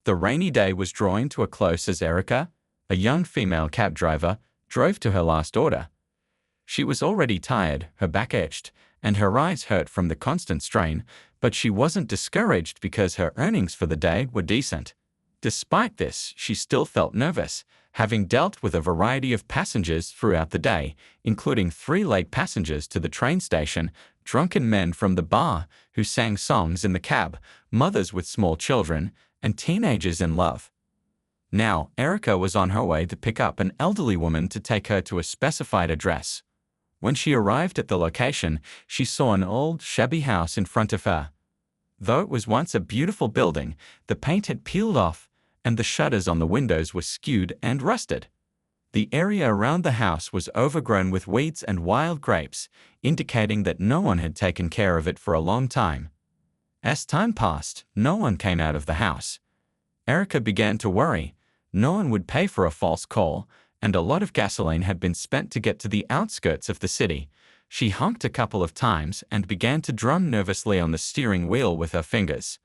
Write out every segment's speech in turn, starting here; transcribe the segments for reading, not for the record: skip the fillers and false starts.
The rainy day was drawing to a close as Erica, a young female cab driver, drove to her last order. She was already tired, her back itched, and her eyes hurt from the constant strain, but she wasn't discouraged because her earnings for the day were decent. Despite this, she still felt nervous, having dealt with a variety of passengers throughout the day, including 3 late passengers to the train station, drunken men from the bar who sang songs in the cab, mothers with small children, and teenagers in love. Now, Erica was on her way to pick up an elderly woman to take her to a specified address. When she arrived at the location, she saw an old, shabby house in front of her. Though it was once a beautiful building, the paint had peeled off, and the shutters on the windows were skewed and rusted. The area around the house was overgrown with weeds and wild grapes, indicating that no one had taken care of it for a long time. As time passed, no one came out of the house. Erica began to worry. No one would pay for a false call, and a lot of gasoline had been spent to get to the outskirts of the city. She honked a couple of times and began to drum nervously on the steering wheel with her fingers.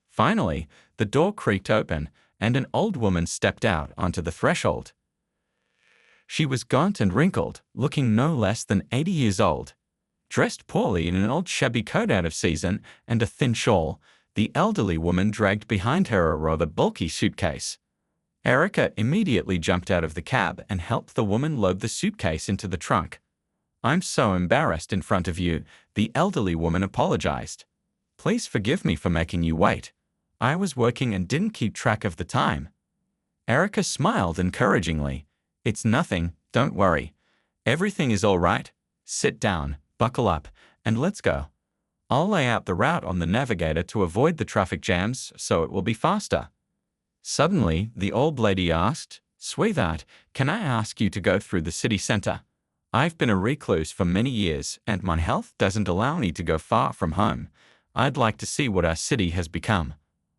Finally, the door creaked open, and an old woman stepped out onto the threshold. She was gaunt and wrinkled, looking no less than 80 years old. Dressed poorly in an old shabby coat out of season and a thin shawl, the elderly woman dragged behind her a rather bulky suitcase. Erica immediately jumped out of the cab and helped the woman load the suitcase into the trunk. "I'm so embarrassed in front of you," the elderly woman apologized. "Please forgive me for making you wait. I was working and didn't keep track of the time." Erica smiled encouragingly. "It's nothing, don't worry. Everything is all right. Sit down, buckle up, and let's go. I'll lay out the route on the navigator to avoid the traffic jams so it will be faster." Suddenly, the old lady asked, "Sweetheart, can I ask you to go through the city center? I've been a recluse for many years and my health doesn't allow me to go far from home. I'd like to see what our city has become.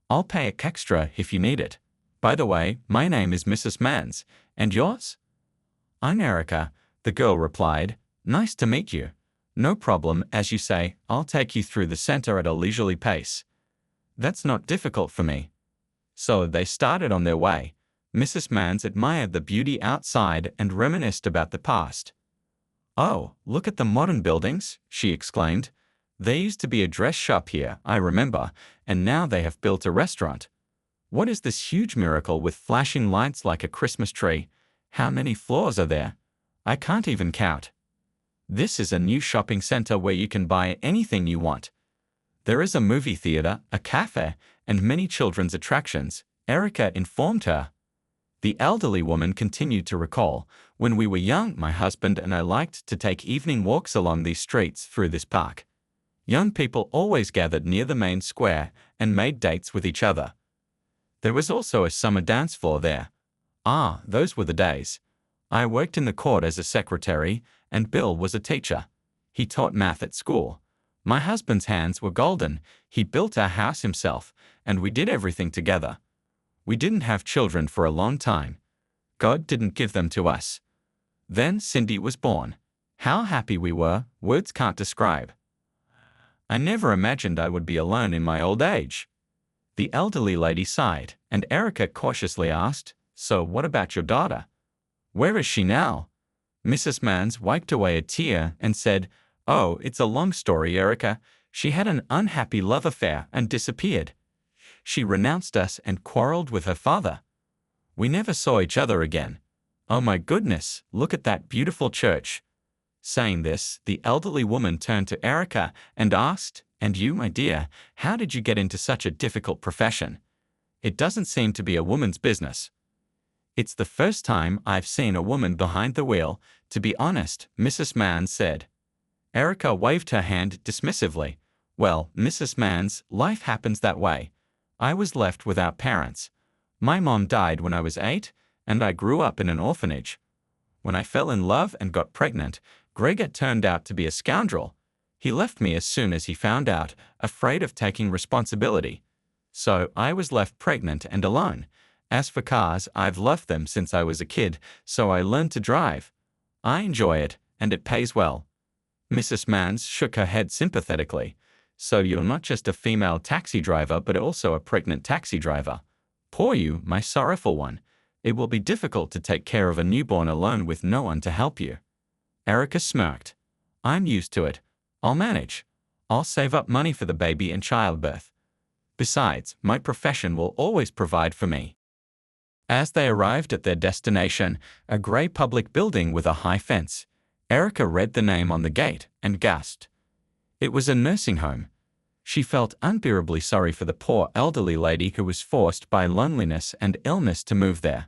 I'll pay extra if you need it. By the way, my name is Mrs. Mans, and yours?" "I'm Erica," the girl replied. "Nice to meet you. No problem, as you say, I'll take you through the center at a leisurely pace. That's not difficult for me." So they started on their way. Mrs. Mans admired the beauty outside and reminisced about the past. "Oh, look at the modern buildings," she exclaimed. "There used to be a dress shop here, I remember, and now they have built a restaurant. What is this huge miracle with flashing lights like a Christmas tree? How many floors are there? I can't even count. This is a new shopping center where you can buy anything you want. There is a movie theater, a cafe, and many children's attractions," Erica informed her. The elderly woman continued to recall, "When we were young, my husband and I liked to take evening walks along these streets through this park. Young people always gathered near the main square and made dates with each other. There was also a summer dance floor there. Ah, those were the days. I worked in the court as a secretary, and Bill was a teacher. He taught math at school. My husband's hands were golden. He built our house himself, and we did everything together. We didn't have children for a long time. God didn't give them to us. Then Cindy was born. How happy we were, words can't describe. I never imagined I would be alone in my old age." The elderly lady sighed, and Erica cautiously asked, "So what about your daughter? Where is she now?" Mrs. Mans wiped away a tear and said, "Oh, it's a long story, Erica. She had an unhappy love affair and disappeared. She renounced us and quarreled with her father. We never saw each other again. Oh my goodness, look at that beautiful church." Saying this, the elderly woman turned to Erica and asked, "And you, my dear, how did you get into such a difficult profession? It doesn't seem to be a woman's business." "It's the first time I've seen a woman behind the wheel, to be honest," Mrs. Mans said. Erica waved her hand dismissively. "Well, Mrs. Mans, life happens that way. I was left without parents. My mom died when I was 8, and I grew up in an orphanage. When I fell in love and got pregnant, Gregor turned out to be a scoundrel. He left me as soon as he found out, afraid of taking responsibility. So I was left pregnant and alone. As for cars, I've loved them since I was a kid, so I learned to drive. I enjoy it, and it pays well." Mrs. Mans shook her head sympathetically. "So you're not just a female taxi driver but also a pregnant taxi driver. Poor you, my sorrowful one. It will be difficult to take care of a newborn alone with no one to help you. Erica smirked. I'm used to it. I'll manage. I'll save up money for the baby and childbirth. Besides, my profession will always provide for me. As they arrived at their destination, a grey public building with a high fence, Erica read the name on the gate and gasped. It was a nursing home. She felt unbearably sorry for the poor elderly lady who was forced by loneliness and illness to move there.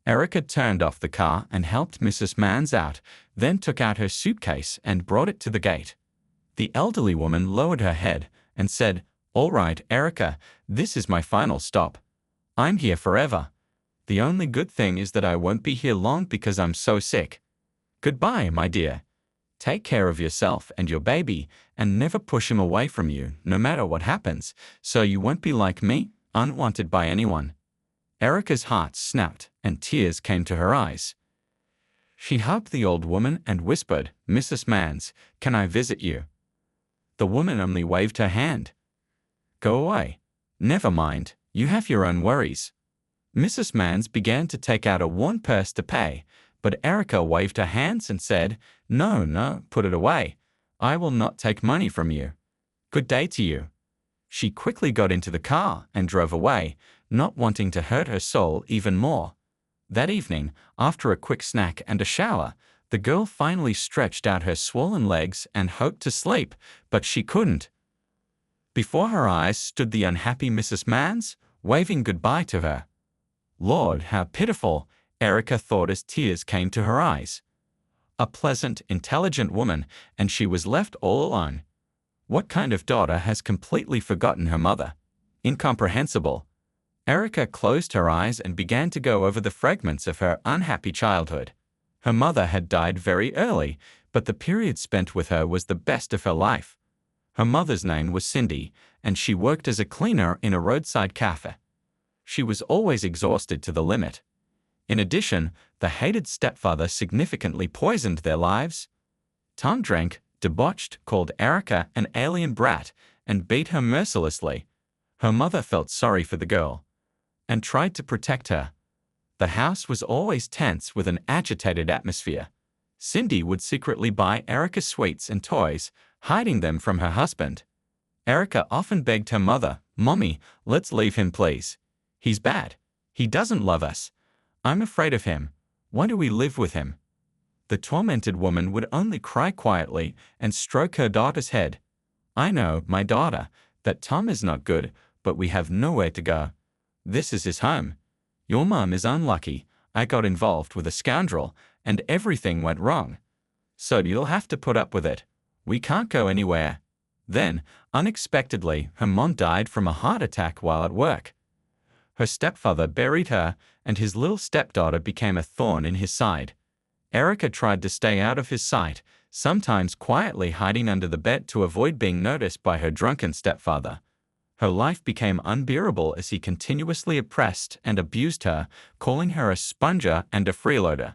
Erica turned off the car and helped Mrs. Mans out, then took out her suitcase and brought it to the gate. The elderly woman lowered her head and said, "All right, Erica, this is my final stop. I'm here forever. The only good thing is that I won't be here long because I'm so sick. Goodbye, my dear. Take care of yourself and your baby, and never push him away from you, no matter what happens, so you won't be like me, unwanted by anyone." Erica's heart snapped, and tears came to her eyes. She hugged the old woman and whispered, "Mrs. Mans, can I visit you?" The woman only waved her hand. "Go away. Never mind, you have your own worries." Mrs. Mans began to take out a worn purse to pay, but Erica waved her hands and said, No, put it away. I will not take money from you. Good day to you." She quickly got into the car and drove away, not wanting to hurt her soul even more. That evening, after a quick snack and a shower, the girl finally stretched out her swollen legs and hoped to sleep, but she couldn't. Before her eyes stood the unhappy Mrs. Mans, waving goodbye to her. Lord, how pitiful, Erica thought as tears came to her eyes. A pleasant, intelligent woman, and she was left all alone. What kind of daughter has completely forgotten her mother? Incomprehensible. Erica closed her eyes and began to go over the fragments of her unhappy childhood. Her mother had died very early, but the period spent with her was the best of her life. Her mother's name was Cindy, and she worked as a cleaner in a roadside cafe. She was always exhausted to the limit. In addition, the hated stepfather significantly poisoned their lives. Tom drank, debauched, called Erica an alien brat, and beat her mercilessly. Her mother felt sorry for the girl and tried to protect her. The house was always tense with an agitated atmosphere. Cindy would secretly buy Erica sweets and toys, hiding them from her husband. Erica often begged her mother, "Mommy, let's leave him please. He's bad. He doesn't love us. I'm afraid of him. Why do we live with him?" The tormented woman would only cry quietly and stroke her daughter's head. "I know, my daughter, that Tom is not good, but we have nowhere to go. This is his home. Your mom is unlucky. I got involved with a scoundrel, and everything went wrong. So you'll have to put up with it. We can't go anywhere." Then, unexpectedly, her mom died from a heart attack while at work. Her stepfather buried her, and his little stepdaughter became a thorn in his side. Erica tried to stay out of his sight, sometimes quietly hiding under the bed to avoid being noticed by her drunken stepfather. Her life became unbearable as he continuously oppressed and abused her, calling her a sponger and a freeloader.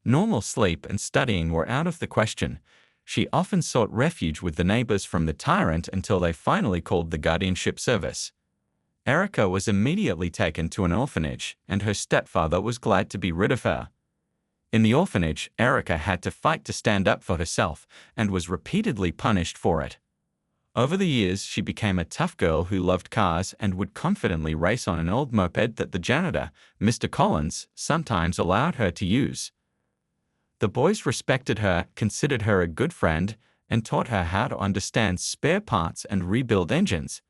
Normal sleep and studying were out of the question. She often sought refuge with the neighbors from the tyrant until they finally called the guardianship service. Erica was immediately taken to an orphanage, and her stepfather was glad to be rid of her. In the orphanage, Erica had to fight to stand up for herself and was repeatedly punished for it. Over the years, she became a tough girl who loved cars and would confidently race on an old moped that the janitor, Mr. Collins, sometimes allowed her to use. The boys respected her, considered her a good friend, and taught her how to understand spare parts and rebuild engines.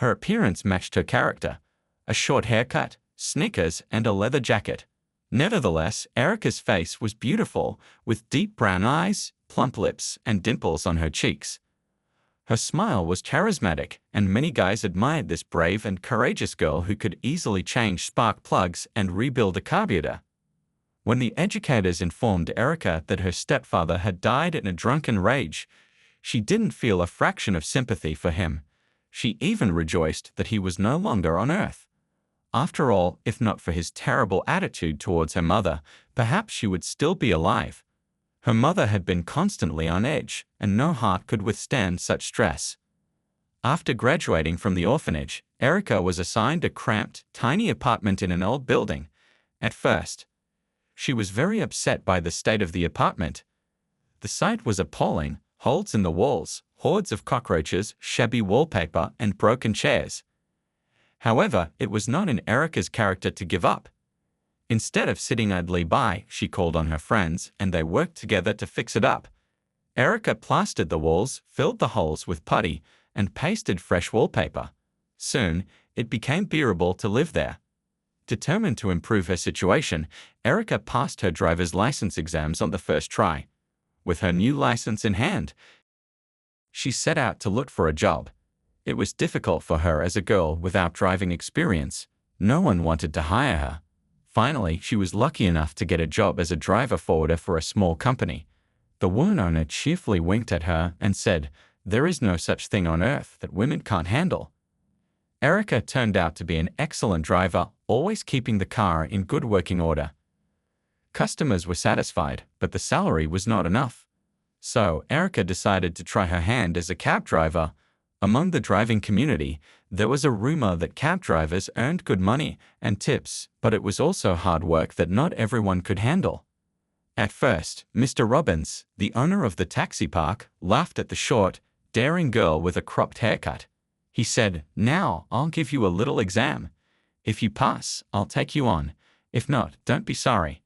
Her appearance matched her character: a short haircut, sneakers, and a leather jacket. Nevertheless, Erica's face was beautiful, with deep brown eyes, plump lips, and dimples on her cheeks. Her smile was charismatic, and many guys admired this brave and courageous girl who could easily change spark plugs and rebuild a carburetor. When the educators informed Erica that her stepfather had died in a drunken rage, she didn't feel a fraction of sympathy for him. She even rejoiced that he was no longer on earth. After all, if not for his terrible attitude towards her mother, perhaps she would still be alive. Her mother had been constantly on edge, and no heart could withstand such stress. After graduating from the orphanage, Erica was assigned a cramped, tiny apartment in an old building. At first, she was very upset by the state of the apartment. The sight was appalling: holes in the walls, hordes of cockroaches, shabby wallpaper, and broken chairs. However, it was not in Erica's character to give up. Instead of sitting idly by, she called on her friends, and they worked together to fix it up. Erica plastered the walls, filled the holes with putty, and pasted fresh wallpaper. Soon, it became bearable to live there. Determined to improve her situation, Erica passed her driver's license exams on the first try. With her new license in hand, she set out to look for a job. It was difficult for her as a girl without driving experience. No one wanted to hire her. Finally, she was lucky enough to get a job as a driver forwarder for a small company. The woman owner cheerfully winked at her and said, "There is no such thing on earth that women can't handle." Erica turned out to be an excellent driver, always keeping the car in good working order. Customers were satisfied, but the salary was not enough. So, Erica decided to try her hand as a cab driver. Among the driving community, there was a rumor that cab drivers earned good money and tips, but it was also hard work that not everyone could handle. At first, Mr. Robbins, the owner of the taxi park, laughed at the short, daring girl with a cropped haircut. He said, "Now, I'll give you a little exam. If you pass, I'll take you on. If not, don't be sorry."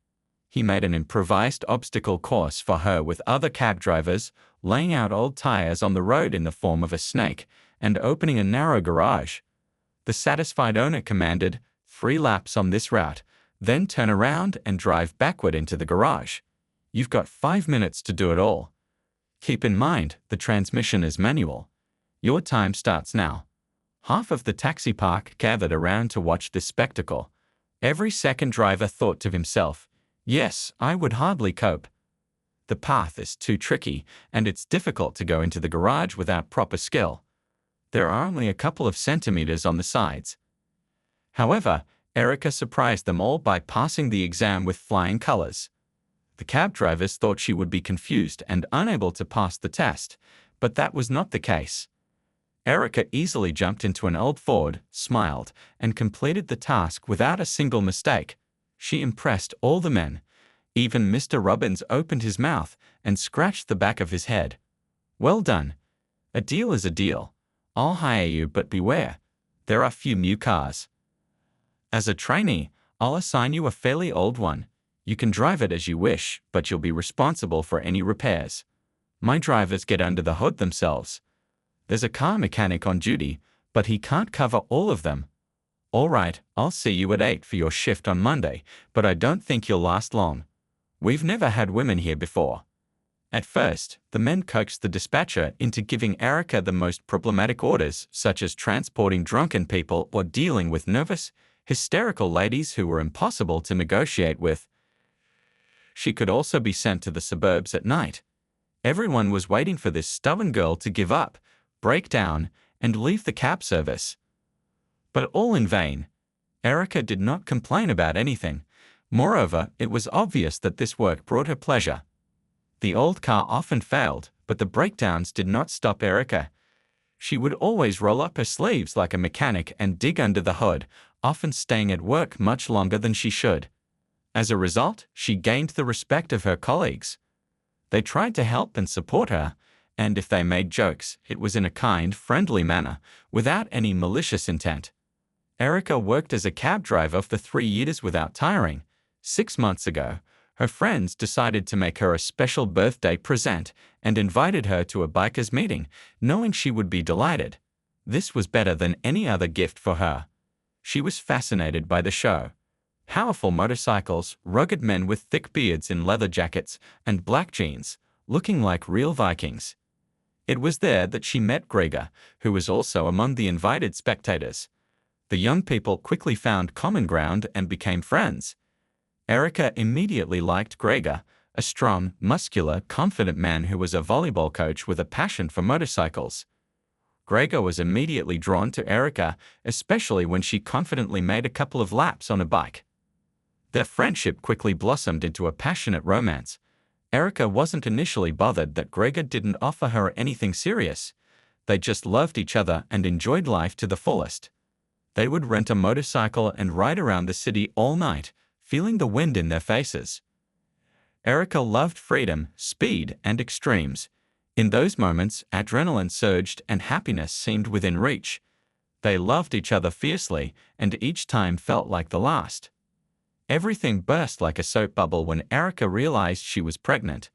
He made an improvised obstacle course for her with other cab drivers, laying out old tires on the road in the form of a snake, and opening a narrow garage. The satisfied owner commanded, "3 laps on this route, then turn around and drive backward into the garage. You've got 5 minutes to do it all. Keep in mind, the transmission is manual. Your time starts now." Half of the taxi park gathered around to watch this spectacle. Every second driver thought to himself, "Yes, I would hardly cope. The path is too tricky, and it's difficult to go into the garage without proper skill. There are only a couple of centimeters on the sides." However, Erica surprised them all by passing the exam with flying colors. The cab drivers thought she would be confused and unable to pass the test, but that was not the case. Erica easily jumped into an old Ford, smiled, and completed the task without a single mistake. She impressed all the men. Even Mr. Robbins opened his mouth and scratched the back of his head. "Well done. A deal is a deal. I'll hire you, but beware. There are few new cars. As a trainee, I'll assign you a fairly old one. You can drive it as you wish, but you'll be responsible for any repairs. My drivers get under the hood themselves. There's a car mechanic on duty, but he can't cover all of them. All right, I'll see you at 8 for your shift on Monday, but I don't think you'll last long. We've never had women here before." At first, the men coaxed the dispatcher into giving Erica the most problematic orders, such as transporting drunken people or dealing with nervous, hysterical ladies who were impossible to negotiate with. She could also be sent to the suburbs at night. Everyone was waiting for this stubborn girl to give up, break down, and leave the cab service. But all in vain. Erica did not complain about anything. Moreover, it was obvious that this work brought her pleasure. The old car often failed, but the breakdowns did not stop Erica. She would always roll up her sleeves like a mechanic and dig under the hood, often staying at work much longer than she should. As a result, she gained the respect of her colleagues. They tried to help and support her, and if they made jokes, it was in a kind, friendly manner, without any malicious intent. Erica worked as a cab driver for 3 years without tiring. 6 months ago, her friends decided to make her a special birthday present and invited her to a bikers meeting, knowing she would be delighted. This was better than any other gift for her. She was fascinated by the show. Powerful motorcycles, rugged men with thick beards in leather jackets and black jeans, looking like real Vikings. It was there that she met Gregor, who was also among the invited spectators. The young people quickly found common ground and became friends. Erica immediately liked Gregor, a strong, muscular, confident man who was a volleyball coach with a passion for motorcycles. Gregor was immediately drawn to Erica, especially when she confidently made a couple of laps on a bike. Their friendship quickly blossomed into a passionate romance. Erica wasn't initially bothered that Gregor didn't offer her anything serious. They just loved each other and enjoyed life to the fullest. They would rent a motorcycle and ride around the city all night, feeling the wind in their faces. Erica loved freedom, speed, and extremes. In those moments, adrenaline surged and happiness seemed within reach. They loved each other fiercely, and each time felt like the last. Everything burst like a soap bubble when Erica realized she was pregnant.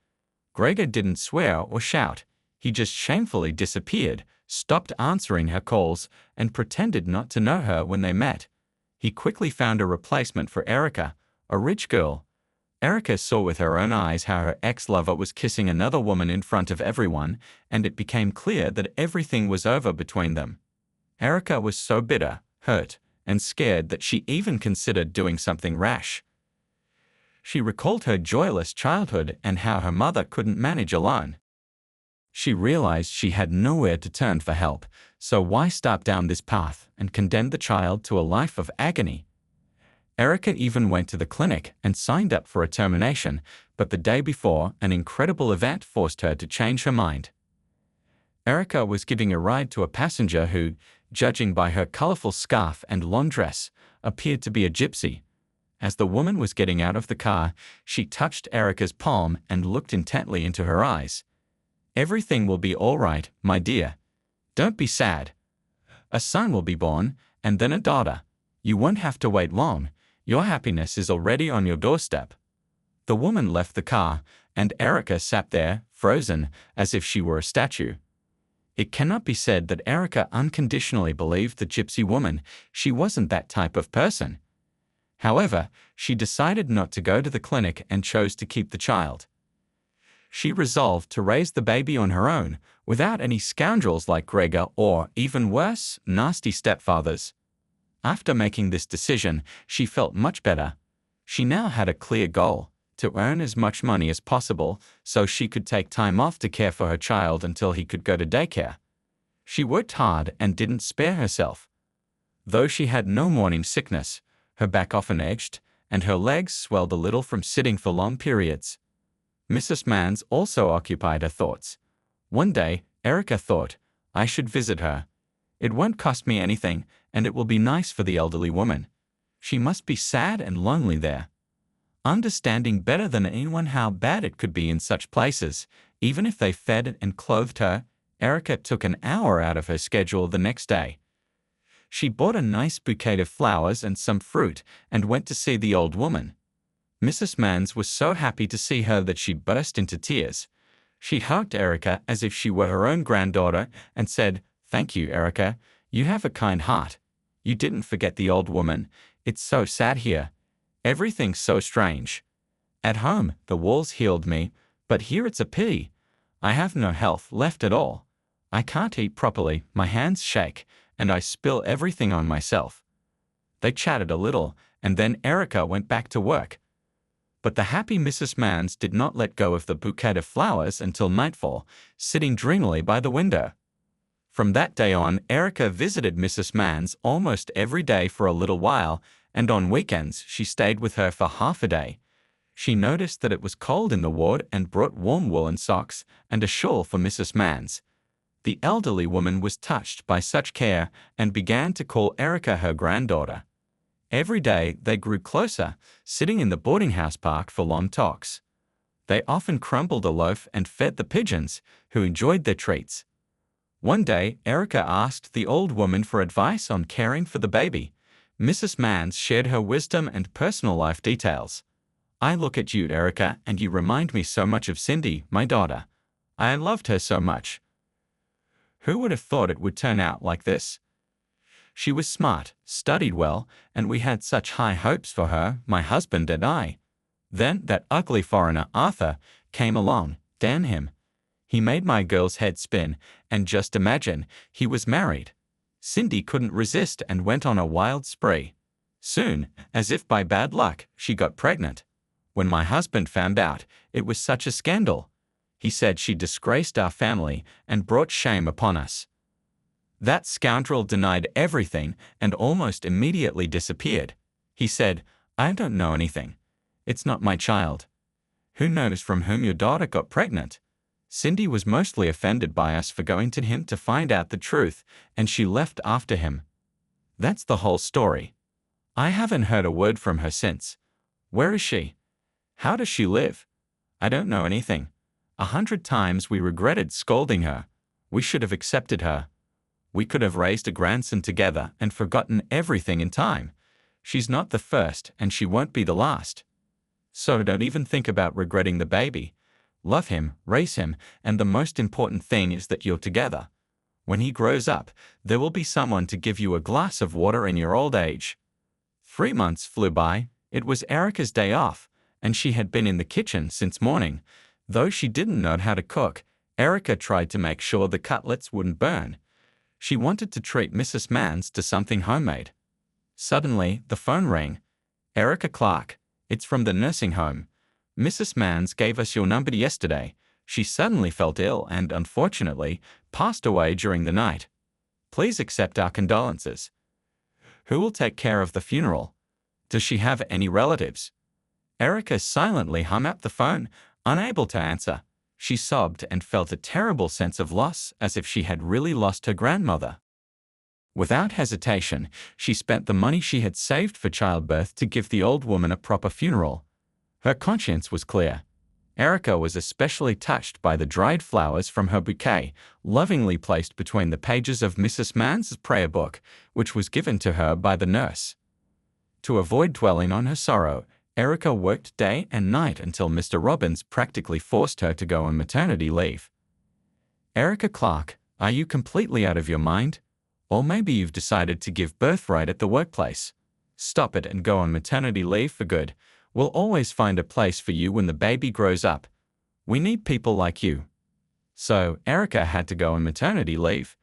Gregor didn't swear or shout. He just shamefully disappeared, stopped answering her calls, and pretended not to know her when they met. He quickly found a replacement for Erica, a rich girl. Erica saw with her own eyes how her ex-lover was kissing another woman in front of everyone, and it became clear that everything was over between them. Erica was so bitter, hurt, and scared that she even considered doing something rash. She recalled her joyless childhood and how her mother couldn't manage alone. She realized she had nowhere to turn for help, so why start down this path and condemn the child to a life of agony? Erica even went to the clinic and signed up for a termination, but the day before, an incredible event forced her to change her mind. Erica was giving a ride to a passenger who, judging by her colorful scarf and long dress, appeared to be a gypsy. As the woman was getting out of the car, she touched Erica's palm and looked intently into her eyes. "Everything will be all right, my dear. Don't be sad. A son will be born, and then a daughter. You won't have to wait long. Your happiness is already on your doorstep." The woman left the car, and Erica sat there, frozen, as if she were a statue. It cannot be said that Erica unconditionally believed the gypsy woman. She wasn't that type of person. However, she decided not to go to the clinic and chose to keep the child. She resolved to raise the baby on her own, without any scoundrels like Gregor or, even worse, nasty stepfathers. After making this decision, she felt much better. She now had a clear goal: to earn as much money as possible so she could take time off to care for her child until he could go to daycare. She worked hard and didn't spare herself. Though she had no morning sickness, her back often ached, and her legs swelled a little from sitting for long periods. Mrs. Mans also occupied her thoughts. One day, Erica thought, "I should visit her. It won't cost me anything, and it will be nice for the elderly woman. She must be sad and lonely there." Understanding better than anyone how bad it could be in such places, even if they fed and clothed her, Erica took an hour out of her schedule the next day. She bought a nice bouquet of flowers and some fruit and went to see the old woman. Mrs. Mans was so happy to see her that she burst into tears. She hugged Erica as if she were her own granddaughter and said, "Thank you, Erica. You have a kind heart. You didn't forget the old woman. It's so sad here. Everything's so strange. At home, the walls healed me, but here it's a pity. I have no health left at all. I can't eat properly, my hands shake, and I spill everything on myself." They chatted a little, and then Erica went back to work. But the happy Mrs. Mans did not let go of the bouquet of flowers until nightfall, sitting dreamily by the window. From that day on, Erica visited Mrs. Mans almost every day for a little while, and on weekends she stayed with her for half a day. She noticed that it was cold in the ward and brought warm woolen socks and a shawl for Mrs. Mans. The elderly woman was touched by such care and began to call Erica her granddaughter. Every day they grew closer, sitting in the boarding house park for long talks. They often crumbled a loaf and fed the pigeons, who enjoyed their treats. One day, Erica asked the old woman for advice on caring for the baby. Mrs. Mans shared her wisdom and personal life details. "I look at you, Erica, and you remind me so much of Cindy, my daughter. I loved her so much. Who would have thought it would turn out like this? She was smart, studied well, and we had such high hopes for her, my husband and I. Then that ugly foreigner, Arthur, came along, damn him. He made my girl's head spin, and just imagine, he was married. Cindy couldn't resist and went on a wild spree. Soon, as if by bad luck, she got pregnant. When my husband found out, it was such a scandal. He said she disgraced our family and brought shame upon us. That scoundrel denied everything and almost immediately disappeared. He said, 'I don't know anything. It's not my child. Who knows from whom your daughter got pregnant? Cindy was mostly offended by us for going to him to find out the truth, and she left after him. That's the whole story. I haven't heard a word from her since. Where is she? How does she live? I don't know anything. 100 times we regretted scolding her. We should have accepted her. We could have raised a grandson together and forgotten everything in time. She's not the first, and she won't be the last. So don't even think about regretting the baby. Love him, raise him, and the most important thing is that you're together. When he grows up, there will be someone to give you a glass of water in your old age. 3 months flew by. It was Erica's day off, and she had been in the kitchen since morning. Though she didn't know how to cook, Erica tried to make sure the cutlets wouldn't burn. She wanted to treat Mrs. Mans to something homemade. Suddenly, the phone rang. Erica Clark, it's from the nursing home. Mrs. Mans gave us your number yesterday. She suddenly felt ill and, unfortunately, passed away during the night. Please accept our condolences. Who will take care of the funeral? Does she have any relatives? Erica silently hung up the phone, unable to answer. She sobbed and felt a terrible sense of loss, as if she had really lost her grandmother. Without hesitation, she spent the money she had saved for childbirth to give the old woman a proper funeral. Her conscience was clear. Erica was especially touched by the dried flowers from her bouquet, lovingly placed between the pages of Mrs. Mans's prayer book, which was given to her by the nurse. To avoid dwelling on her sorrow, Erica worked day and night until Mr. Robbins practically forced her to go on maternity leave. Erica Clark, are you completely out of your mind? Or maybe you've decided to give birth right at the workplace. Stop it and go on maternity leave for good. We'll always find a place for you when the baby grows up. We need people like you. So, Erica had to go on maternity leave.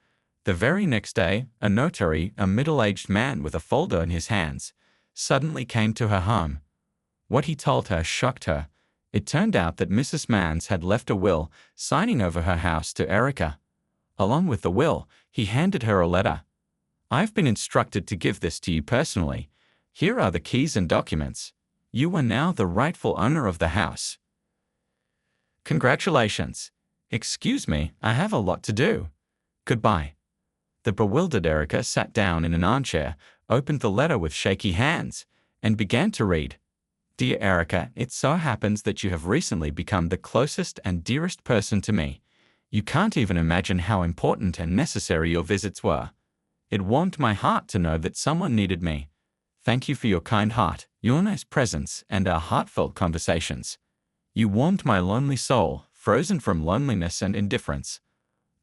The very next day, a notary, a middle-aged man with a folder in his hands, suddenly came to her home. What he told her shocked her. It turned out that Mrs. Mans had left a will, signing over her house to Erica. Along with the will, he handed her a letter. I've been instructed to give this to you personally. Here are the keys and documents. You are now the rightful owner of the house. Congratulations. Excuse me, I have a lot to do. Goodbye. The bewildered Erica sat down in an armchair, opened the letter with shaky hands, and began to read. Dear Erica, it so happens that you have recently become the closest and dearest person to me. You can't even imagine how important and necessary your visits were. It warmed my heart to know that someone needed me. Thank you for your kind heart, your nice presence, and our heartfelt conversations. You warmed my lonely soul, frozen from loneliness and indifference.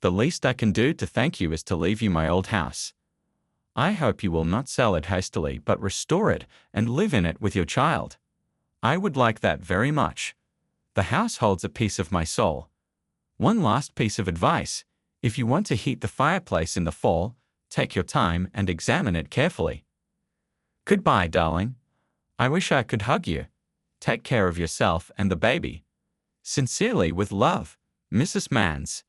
The least I can do to thank you is to leave you my old house. I hope you will not sell it hastily but restore it and live in it with your child. I would like that very much. The house holds a piece of my soul. One last piece of advice. If you want to heat the fireplace in the fall, take your time and examine it carefully. Goodbye, darling. I wish I could hug you. Take care of yourself and the baby. Sincerely with love, Mrs. Mans.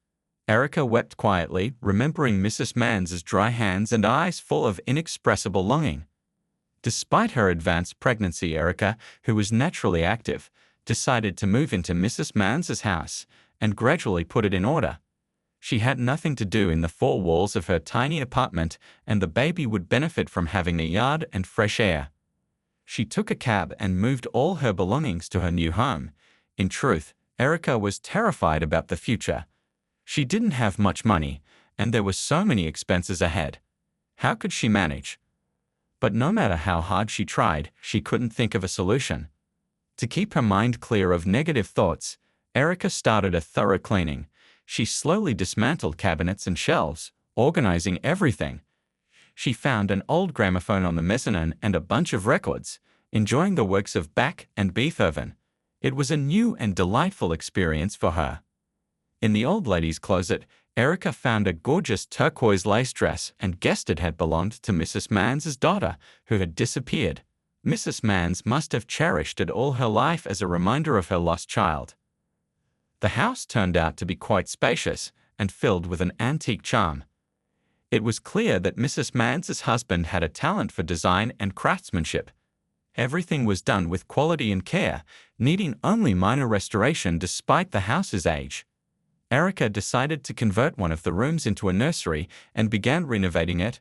Erica wept quietly, remembering Mrs. Mans's dry hands and eyes full of inexpressible longing. Despite her advanced pregnancy, Erica, who was naturally active, decided to move into Mrs. Mans's house and gradually put it in order. She had nothing to do in the four walls of her tiny apartment, and the baby would benefit from having a yard and fresh air. She took a cab and moved all her belongings to her new home. In truth, Erica was terrified about the future. She didn't have much money, and there were so many expenses ahead. How could she manage? But no matter how hard she tried, she couldn't think of a solution. To keep her mind clear of negative thoughts, Erica started a thorough cleaning. She slowly dismantled cabinets and shelves, organizing everything. She found an old gramophone on the mezzanine and a bunch of records, enjoying the works of Bach and Beethoven. It was a new and delightful experience for her. In the old lady's closet, Erica found a gorgeous turquoise lace dress and guessed it had belonged to Mrs. Mans's daughter, who had disappeared. Mrs. Mans must have cherished it all her life as a reminder of her lost child. The house turned out to be quite spacious and filled with an antique charm. It was clear that Mrs. Mans's husband had a talent for design and craftsmanship. Everything was done with quality and care, needing only minor restoration despite the house's age. Erica decided to convert one of the rooms into a nursery and began renovating it.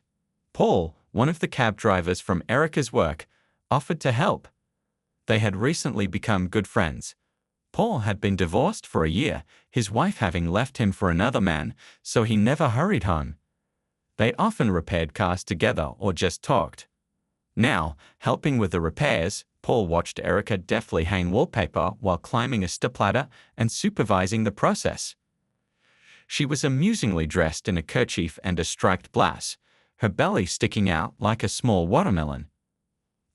Paul, one of the cab drivers from Erica's work, offered to help. They had recently become good friends. Paul had been divorced for a year, his wife having left him for another man, so he never hurried home. They often repaired cars together or just talked. Now, helping with the repairs, Paul watched Erica deftly hang wallpaper while climbing a stepladder and supervising the process. She was amusingly dressed in a kerchief and a striped blouse, her belly sticking out like a small watermelon.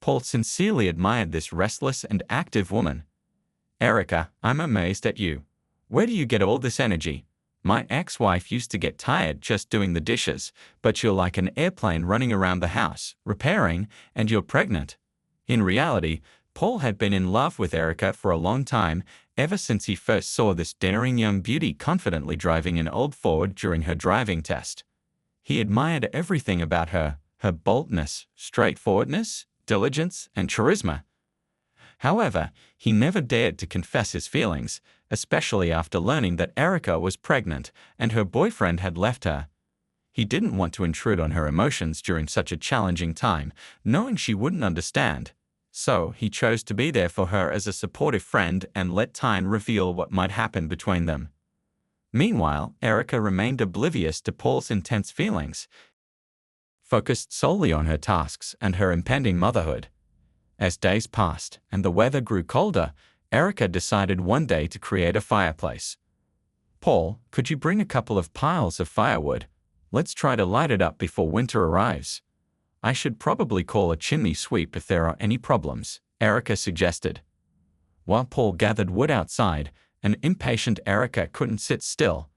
Paul sincerely admired this restless and active woman. "Erica, I'm amazed at you. Where do you get all this energy? My ex-wife used to get tired just doing the dishes, but you're like an airplane running around the house, repairing, and you're pregnant." In reality, Paul had been in love with Erica for a long time, ever since he first saw this daring young beauty confidently driving an old Ford during her driving test. He admired everything about her, her boldness, straightforwardness, diligence, and charisma. However, he never dared to confess his feelings, especially after learning that Erica was pregnant and her boyfriend had left her. He didn't want to intrude on her emotions during such a challenging time, knowing she wouldn't understand. So he chose to be there for her as a supportive friend and let time reveal what might happen between them. Meanwhile, Erica remained oblivious to Paul's intense feelings, focused solely on her tasks and her impending motherhood. As days passed and the weather grew colder, Erica decided one day to create a fireplace. "Paul, could you bring a couple of piles of firewood? Let's try to light it up before winter arrives. I should probably call a chimney sweep if there are any problems," Erica suggested. While Paul gathered wood outside, an impatient Erica couldn't sit still.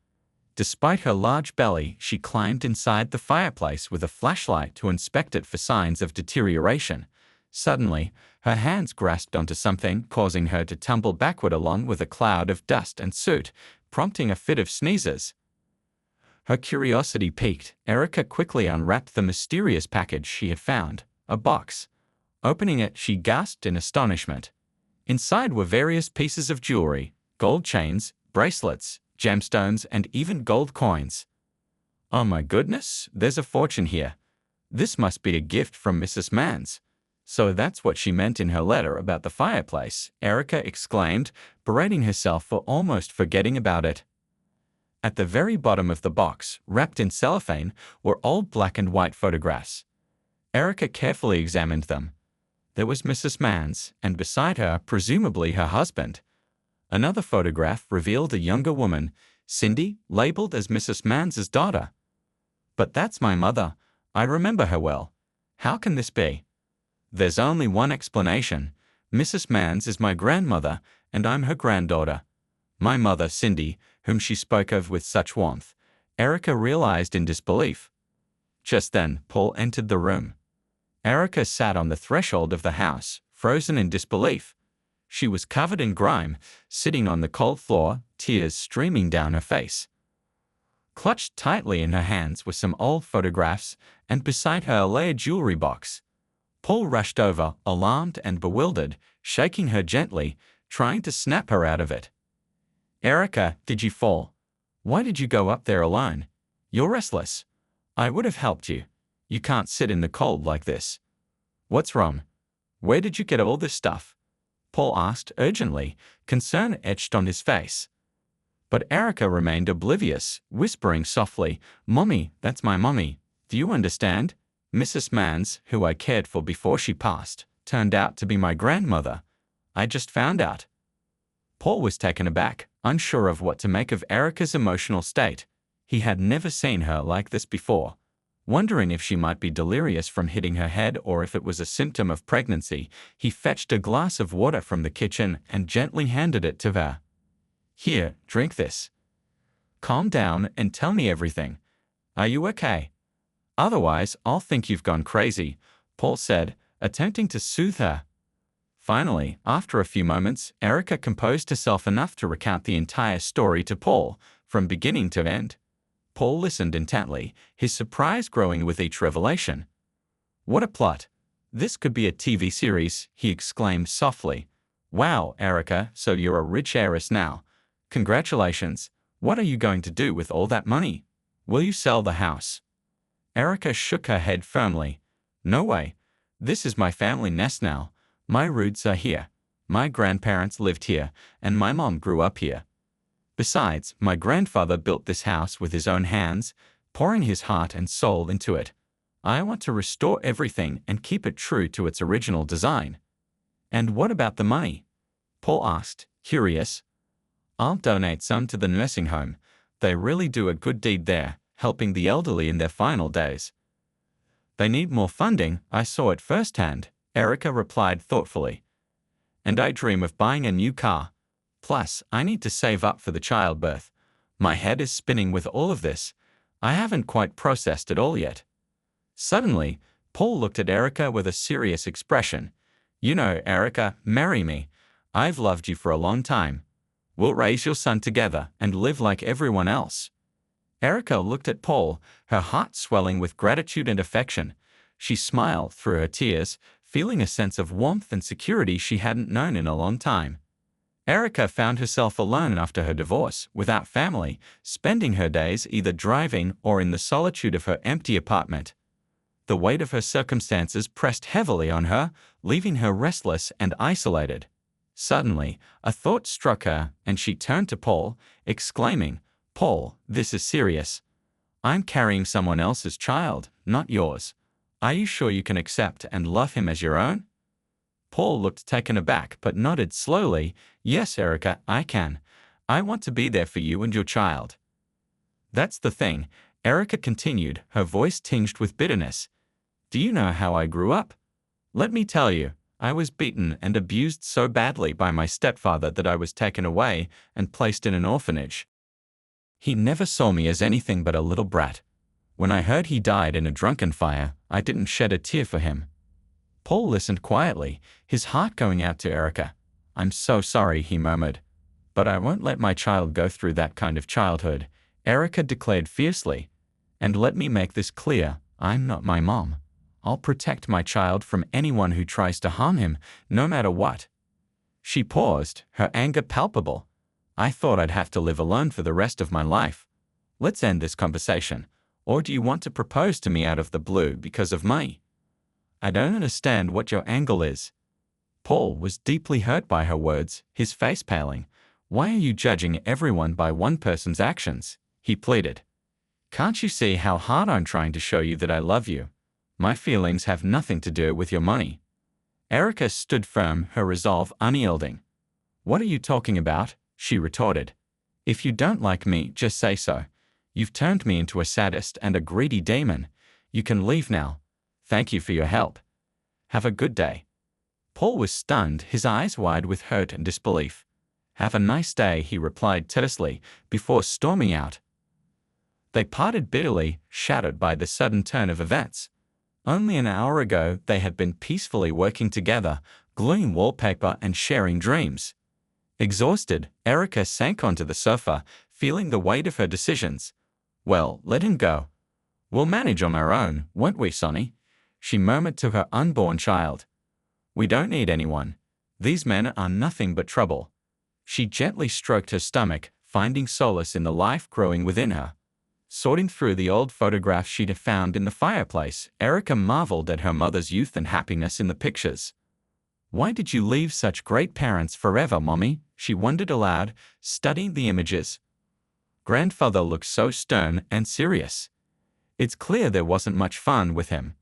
Despite her large belly, she climbed inside the fireplace with a flashlight to inspect it for signs of deterioration. Suddenly, her hands grasped onto something, causing her to tumble backward along with a cloud of dust and soot, prompting a fit of sneezes. Her curiosity piqued, Erica quickly unwrapped the mysterious package she had found, a box. Opening it, she gasped in astonishment. Inside were various pieces of jewelry, gold chains, bracelets, gemstones, and even gold coins. "Oh my goodness, there's a fortune here. This must be a gift from Mrs. Mans. So that's what she meant in her letter about the fireplace," Erica exclaimed, berating herself for almost forgetting about it. At the very bottom of the box, wrapped in cellophane, were old black and white photographs. Erica carefully examined them. There was Mrs. Mans, and beside her, presumably her husband. Another photograph revealed a younger woman, Cindy, labeled as Mrs. Mans's daughter. "But that's my mother. I remember her well. How can this be?" "There's only one explanation. Mrs. Mans is my grandmother, and I'm her granddaughter. My mother, Cindy, whom she spoke of with such warmth," Erica realized in disbelief. Just then, Paul entered the room. Erica sat on the threshold of the house, frozen in disbelief. She was covered in grime, sitting on the cold floor, tears streaming down her face. Clutched tightly in her hands were some old photographs, and beside her lay a jewelry box. Paul rushed over, alarmed and bewildered, shaking her gently, trying to snap her out of it. "Erica, did you fall? Why did you go up there alone? You're restless. I would have helped you. You can't sit in the cold like this. What's wrong? Where did you get all this stuff?" Paul asked urgently, concern etched on his face. But Erica remained oblivious, whispering softly, "Mommy, that's my mommy. Do you understand? Mrs. Mans, who I cared for before she passed, turned out to be my grandmother. I just found out." Paul was taken aback, unsure of what to make of Erica's emotional state. He had never seen her like this before. Wondering if she might be delirious from hitting her head or if it was a symptom of pregnancy, he fetched a glass of water from the kitchen and gently handed it to her. "Here, drink this. Calm down and tell me everything. Are you okay? Otherwise, I'll think you've gone crazy," Paul said, attempting to soothe her. Finally, after a few moments, Erica composed herself enough to recount the entire story to Paul, from beginning to end. Paul listened intently, his surprise growing with each revelation. "What a plot! This could be a TV series," he exclaimed softly. "Wow, Erica, so you're a rich heiress now. Congratulations. What are you going to do with all that money? Will you sell the house? Erica shook her head firmly. No way. This is my family nest now. My roots are here. My grandparents lived here, and my mom grew up here. Besides, my grandfather built this house with his own hands, pouring his heart and soul into it. I want to restore everything and keep it true to its original design. And what about the money? Paul asked, curious. I'll donate some to the nursing home. They really do a good deed there, helping the elderly in their final days. They need more funding, I saw it firsthand, Erica replied thoughtfully. And I dream of buying a new car. Plus, I need to save up for the childbirth. My head is spinning with all of this. I haven't quite processed it all yet. Suddenly, Paul looked at Erica with a serious expression. You know, Erica, marry me. I've loved you for a long time. We'll raise your son together and live like everyone else. Erica looked at Paul, her heart swelling with gratitude and affection. She smiled through her tears, feeling a sense of warmth and security she hadn't known in a long time. Erica found herself alone after her divorce, without family, spending her days either driving or in the solitude of her empty apartment. The weight of her circumstances pressed heavily on her, leaving her restless and isolated. Suddenly, a thought struck her, and she turned to Paul, exclaiming, Paul, this is serious. I'm carrying someone else's child, not yours. Are you sure you can accept and love him as your own? Paul looked taken aback but nodded slowly. Yes, Erica, I can. I want to be there for you and your child. That's the thing, Erica continued, her voice tinged with bitterness. Do you know how I grew up? Let me tell you, I was beaten and abused so badly by my stepfather that I was taken away and placed in an orphanage. He never saw me as anything but a little brat. When I heard he died in a drunken fire, I didn't shed a tear for him. Paul listened quietly, his heart going out to Erica. I'm so sorry, he murmured. But I won't let my child go through that kind of childhood, Erica declared fiercely. And let me make this clear, I'm not my mom. I'll protect my child from anyone who tries to harm him, no matter what. She paused, her anger palpable. I thought I'd have to live alone for the rest of my life. Let's end this conversation. Or do you want to propose to me out of the blue because of money? I don't understand what your angle is. Paul was deeply hurt by her words, his face paling. Why are you judging everyone by one person's actions? He pleaded. Can't you see how hard I'm trying to show you that I love you? My feelings have nothing to do with your money. Erica stood firm, her resolve unyielding. What are you talking about? She retorted. If you don't like me, just say so. You've turned me into a sadist and a greedy demon. You can leave now. Thank you for your help. Have a good day. Paul was stunned, his eyes wide with hurt and disbelief. Have a nice day, he replied tersely, before storming out. They parted bitterly, shattered by the sudden turn of events. Only an hour ago they had been peacefully working together, gluing wallpaper and sharing dreams. Exhausted, Erica sank onto the sofa, feeling the weight of her decisions. Well, let him go. We'll manage on our own, won't we, Sonny? She murmured to her unborn child. We don't need anyone. These men are nothing but trouble. She gently stroked her stomach, finding solace in the life growing within her. Sorting through the old photographs she'd found in the fireplace, Erica marveled at her mother's youth and happiness in the pictures. Why did you leave such great parents forever, Mommy? She wondered aloud, studying the images. Grandfather looked so stern and serious. It's clear there wasn't much fun with him.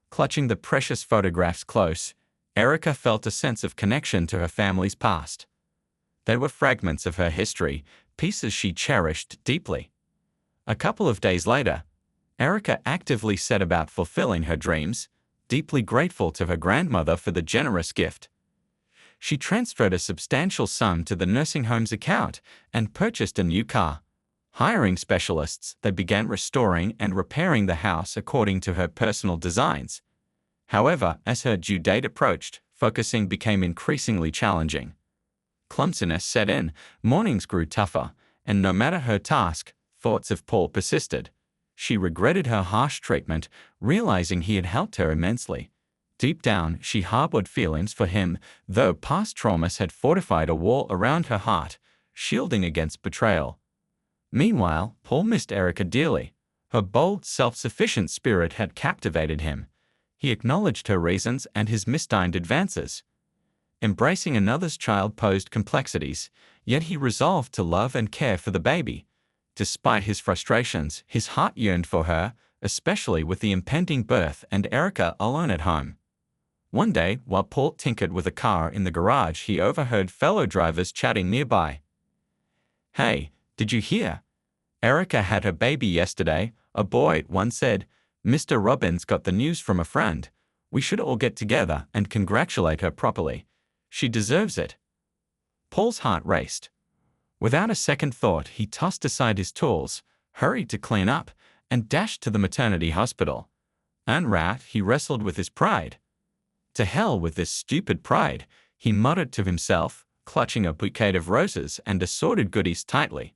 Clutching the precious photographs close, Erica felt a sense of connection to her family's past. They were fragments of her history, pieces she cherished deeply. A couple of days later, Erica actively set about fulfilling her dreams, deeply grateful to her grandmother for the generous gift. She transferred a substantial sum to the nursing home's account and purchased a new car. Hiring specialists, they began restoring and repairing the house according to her personal designs. However, as her due date approached, focusing became increasingly challenging. Clumsiness set in, mornings grew tougher, and no matter her task, thoughts of Paul persisted. She regretted her harsh treatment, realizing he had helped her immensely. Deep down, she harbored feelings for him, though past traumas had fortified a wall around her heart, shielding against betrayal. Meanwhile, Paul missed Erica dearly. Her bold, self-sufficient spirit had captivated him. He acknowledged her reasons and his misdimed advances. Embracing another's child posed complexities, yet he resolved to love and care for the baby. Despite his frustrations, his heart yearned for her, especially with the impending birth and Erica alone at home. One day, while Paul tinkered with a car in the garage, he overheard fellow drivers chatting nearby. "Hey, did you hear? Erica had her baby yesterday," a boy once said. "Mr. Robbins got the news from a friend. We should all get together and congratulate her properly. She deserves it." Paul's heart raced. Without a second thought, he tossed aside his tools, hurried to clean up, and dashed to the maternity hospital. Unwrapped, he wrestled with his pride. "To hell with this stupid pride," he muttered to himself, clutching a bouquet of roses and assorted goodies tightly.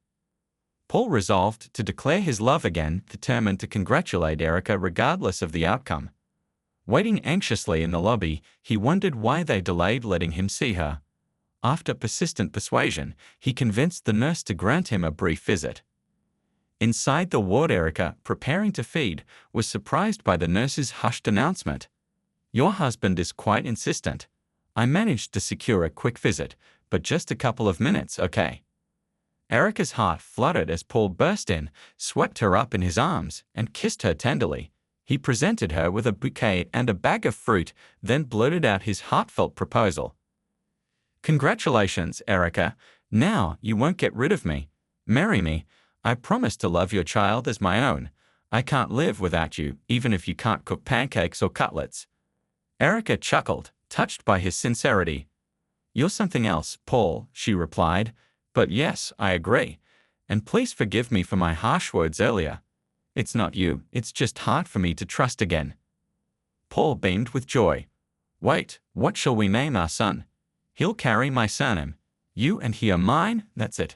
Paul resolved to declare his love again, determined to congratulate Erica regardless of the outcome. Waiting anxiously in the lobby, he wondered why they delayed letting him see her. After persistent persuasion, he convinced the nurse to grant him a brief visit. Inside the ward, Erica, preparing to feed, was surprised by the nurse's hushed announcement. "Your husband is quite insistent. I managed to secure a quick visit, but just a couple of minutes, okay?" Erica's heart fluttered as Paul burst in, swept her up in his arms, and kissed her tenderly. He presented her with a bouquet and a bag of fruit, then blurted out his heartfelt proposal. "Congratulations, Erica. Now you won't get rid of me. Marry me. I promise to love your child as my own. I can't live without you, even if you can't cook pancakes or cutlets." Erica chuckled, touched by his sincerity. "You're something else, Paul," she replied. "But yes, I agree. And please forgive me for my harsh words earlier. It's not you, it's just hard for me to trust again." Paul beamed with joy. "Wait, what shall we name our son? He'll carry my surname. You and he are mine, that's it."